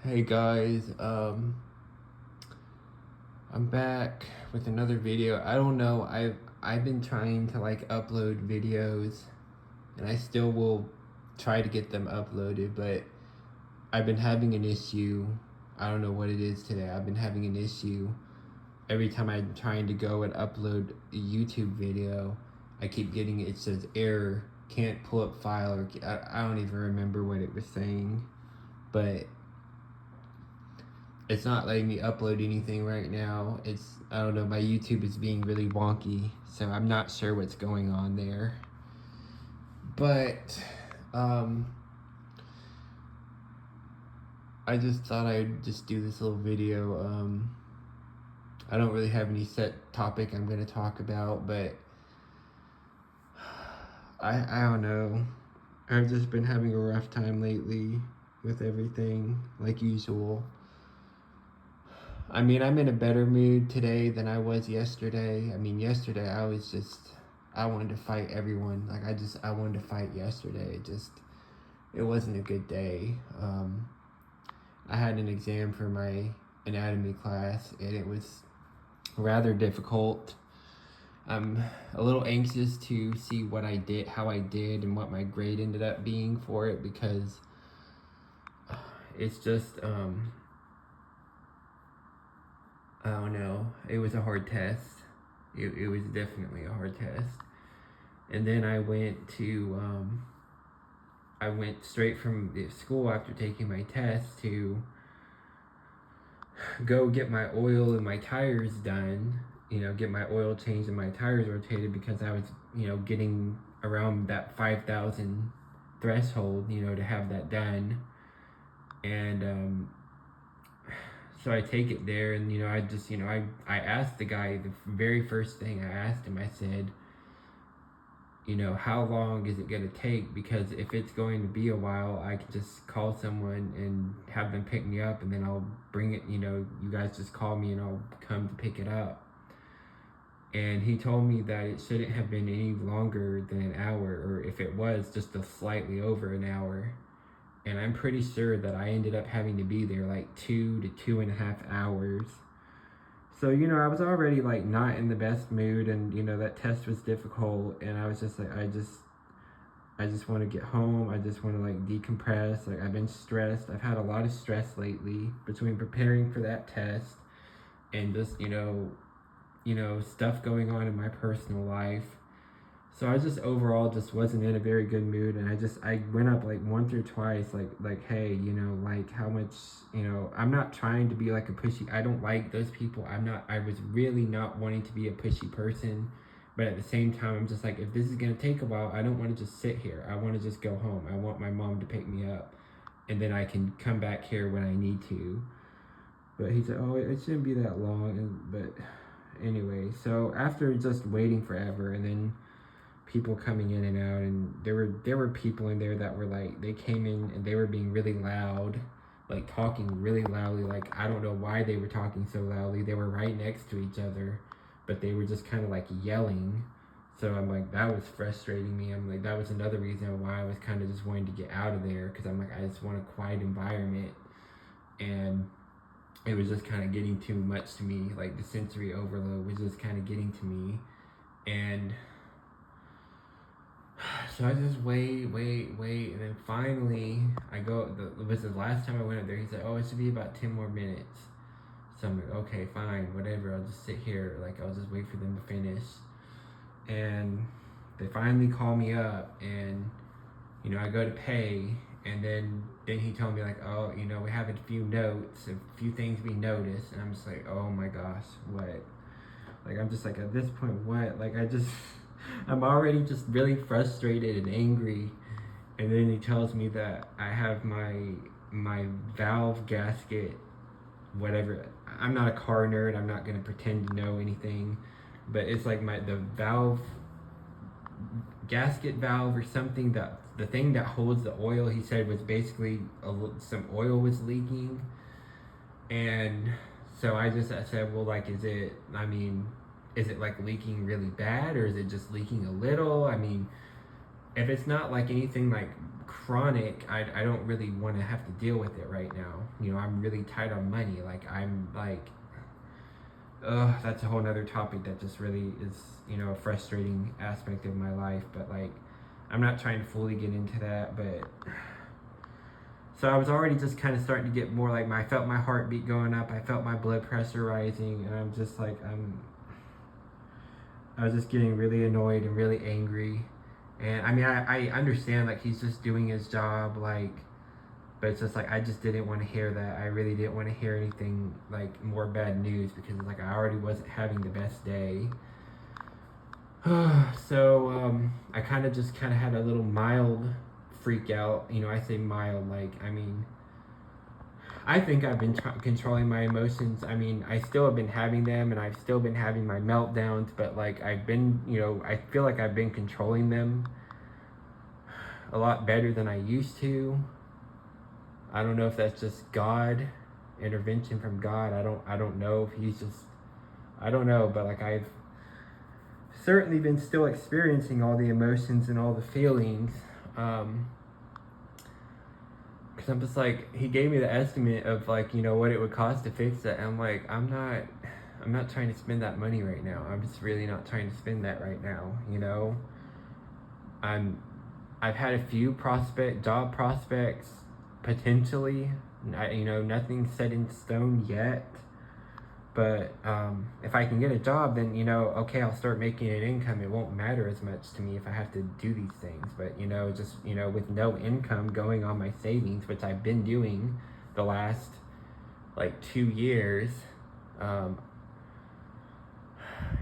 Hey guys, I'm back with another video. I don't know, I've been trying to like upload videos and I still will try to get them uploaded, but I've been having an issue. I don't know what it is today. I've been having an issue every time I'm trying to go and upload a YouTube video. I keep getting it says error, can't pull up file, or I don't even remember what it was saying, but it's not letting me upload anything right now. I don't know, my YouTube is being really wonky, so I'm not sure what's going on there. But, I just thought I'd just do this little video. I don't really have any set topic I'm gonna talk about, but I don't know. I've just been having a rough time lately with everything, like usual. I mean, I'm in a better mood today than I was yesterday. I mean, yesterday I wanted to fight everyone. Like, I wanted to fight yesterday. It wasn't a good day. I had an exam for my anatomy class, and it was rather difficult. I'm a little anxious to see what I did, how I did, and what my grade ended up being for it, because it's just, I don't know. It was a hard test. It was definitely a hard test. And then I went straight from the school after taking my test to go get my oil and my tires done, get my oil changed and my tires rotated, because I was, getting around that 5,000 threshold, to have that done. And so I take it there, and I asked the guy, the very first thing I asked him, I said, how long is it going to take? Because if it's going to be a while, I can just call someone and have them pick me up, and then I'll bring it, you guys just call me and I'll come to pick it up. And he told me that it shouldn't have been any longer than an hour, or if it was, just a slightly over an hour. And I'm pretty sure that I ended up having to be there like 2 to 2.5 hours. So, I was already like not in the best mood, and that test was difficult, and I was just like, I just want to get home. I just want to like decompress. Like, I've been stressed. I've had a lot of stress lately between preparing for that test and just, stuff going on in my personal life. So I just overall just wasn't in a very good mood, and I went up like once or twice, like, hey, like, how much, I'm not trying to be like a pushy. I don't like those people. I was really not wanting to be a pushy person, but at the same time, I'm just like, if this is gonna take a while, I don't want to just sit here. I want to just go home. I want my mom to pick me up, and then I can come back here when I need to. But he said, oh, it shouldn't be that long, but anyway, so after just waiting forever, and then people coming in and out, and there were people in there that were like, they came in and they were being really loud, like talking really loudly. Like, I don't know why they were talking so loudly. They were right next to each other, but they were just kind of like yelling. So I'm like, that was frustrating me. I'm like, that was another reason why I was kind of just wanting to get out of there, because I'm like, I just want a quiet environment. And it was just kind of getting too much to me. Like, the sensory overload was just kind of getting to me. And so I just wait, and then finally I go. This is the last time I went up there. He said, "Oh, it should be about 10 more minutes." So I'm like, "Okay, fine, whatever. I'll just sit here. Like, I'll just wait for them to finish." And they finally call me up, and I go to pay, and then he told me like, "Oh, we have a few notes, a few things we noticed," and I'm just like, "Oh my gosh, what?" Like, I'm just like, at this point, what? Like, I'm already just really frustrated and angry, and then he tells me that I have my valve gasket, whatever. I'm not a car nerd. I'm not gonna pretend to know anything, but it's like the valve, gasket valve or something, that the thing that holds the oil. He said was basically some oil was leaking, and so I said, well, like, is it like leaking really bad, or is it just leaking a little? I mean, if it's not like anything like chronic, I don't really want to have to deal with it right now. You know, I'm really tight on money. Like, I'm like, that's a whole nother topic that just really is, you know, a frustrating aspect of my life. But like, I'm not trying to fully get into that. But so I was already just kind of starting to get more like, I felt my heartbeat going up. I felt my blood pressure rising, and I'm just like, I was just getting really annoyed and really angry. And I mean, I understand like he's just doing his job, like, but it's just like I just didn't want to hear that. I really didn't want to hear anything like more bad news, because like I already wasn't having the best day. So I kind of had a little mild freak out. You know, I say mild, like, I mean, I think I've been controlling my emotions. I mean, I still have been having them, and I've still been having my meltdowns, but like I've been, you know, I feel like I've been controlling them a lot better than I used to. I don't know if that's just God, intervention from God. I don't know if he's just, I don't know, but like I've certainly been still experiencing all the emotions and all the feelings. Because I'm just like, he gave me the estimate of like, you know, what it would cost to fix it. And I'm like, I'm not trying to spend that money right now. I'm just really not trying to spend that right now, you know. I've had a few job prospects potentially. You know, nothing set in stone yet. But if I can get a job, then, you know, okay, I'll start making an income. It won't matter as much to me if I have to do these things. But, you know, just, you know, with no income going on my savings, which I've been doing the last, like, 2 years,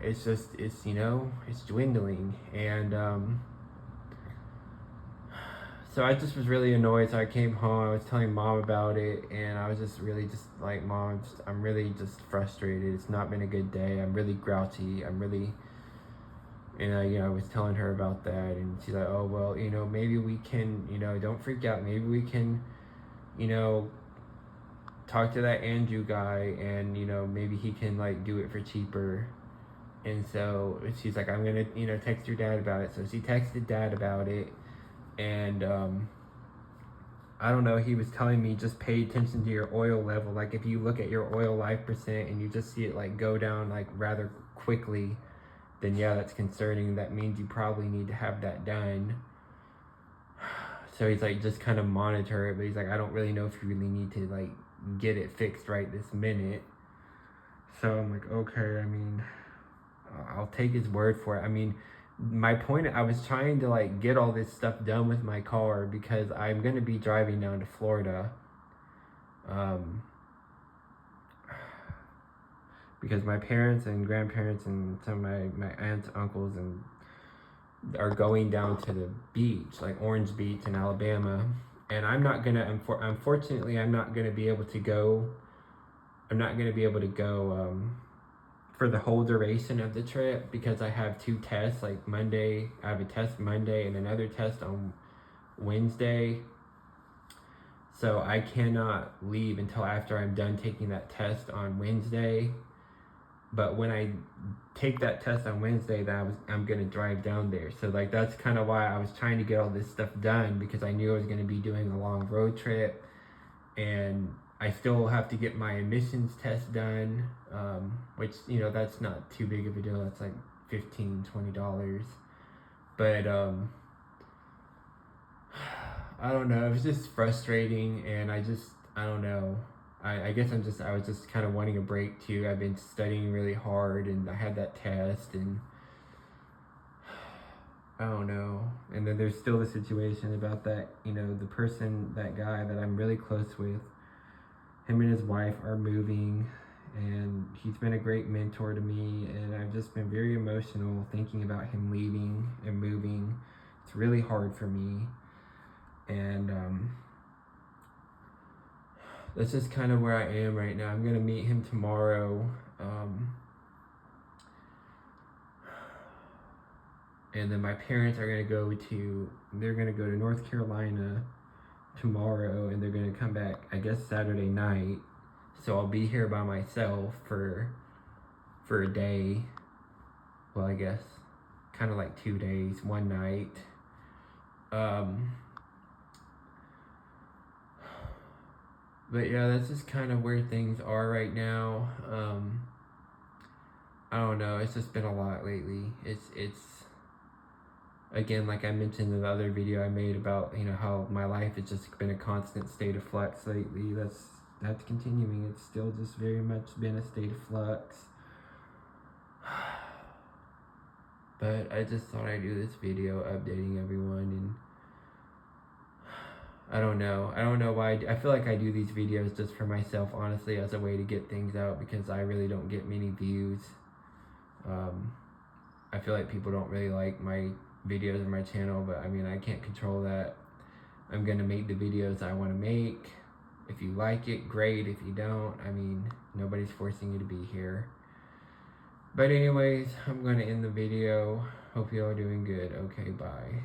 it's just, it's, you know, it's dwindling. And so I just was really annoyed. So I came home, I was telling Mom about it, and I was just really just like, Mom, I'm really just frustrated. It's not been a good day. I'm really grouchy. I'm really, and you know, I was telling her about that, and she's like, oh, well, you know, maybe we can, you know, don't freak out. Maybe we can, you know, talk to that Andrew guy, and, you know, maybe he can like do it for cheaper. And so she's like, I'm gonna, you know, text your dad about it. So she texted Dad about it. And I don't know, he was telling me just pay attention to your oil level. Like if you look at your oil life percent and you just see it like go down like rather quickly, then yeah, that's concerning. That means you probably need to have that done. So he's like, just kind of monitor it, but he's like, I don't really know if you really need to like get it fixed right this minute. So I'm like, okay, I mean, I'll take his word for it. I mean, my point, I was trying to like get all this stuff done with my car because I'm going to be driving down to Florida. Because my parents and grandparents and some of my aunts, uncles, and are going down to the beach, like Orange Beach in Alabama. And I'm not going to, unfortunately, I'm not going to be able to go. I'm not going to be able to go for the whole duration of the trip because I have 2 tests. Like Monday, I have a test Monday and another test on Wednesday. So I cannot leave until after I'm done taking that test on Wednesday. But when I take that test on Wednesday, I'm gonna drive down there. So like that's kind of why I was trying to get all this stuff done, because I knew I was gonna be doing a long road trip, and I still have to get my emissions test done, which, you know, that's not too big of a deal. That's like $15-20. But I don't know. It was just frustrating, and I don't know. I guess I was just kind of wanting a break too. I've been studying really hard, and I had that test, and I don't know. And then there's still the situation about that, you know, that guy that I'm really close with. Him and his wife are moving, and he's been a great mentor to me, and I've just been very emotional thinking about him leaving and moving. It's really hard for me, and that's just kind of where I am right now. I'm gonna meet him tomorrow, and then my parents are gonna go to North Carolina tomorrow, and they're gonna come back, I guess, Saturday night. So I'll be here by myself for a day. Well, I guess kind of like 2 days, 1 night. But yeah, that's just kind of where things are right now. I don't know. It's just been a lot lately. It's again, like I mentioned in the other video I made about, you know, how my life has just been a constant state of flux lately. That's continuing. It's still just very much been a state of flux. But I just thought I'd do this video updating everyone, and I don't know why. I feel like I do these videos just for myself, honestly, as a way to get things out, because I really don't get many views. I feel like people don't really like my videos on my channel, but I mean, I can't control that. I'm gonna make the videos I want to make. If you like it, great. If you don't, I mean, nobody's forcing you to be here. But anyways, I'm gonna end the video. Hope you all are doing good. Okay, bye.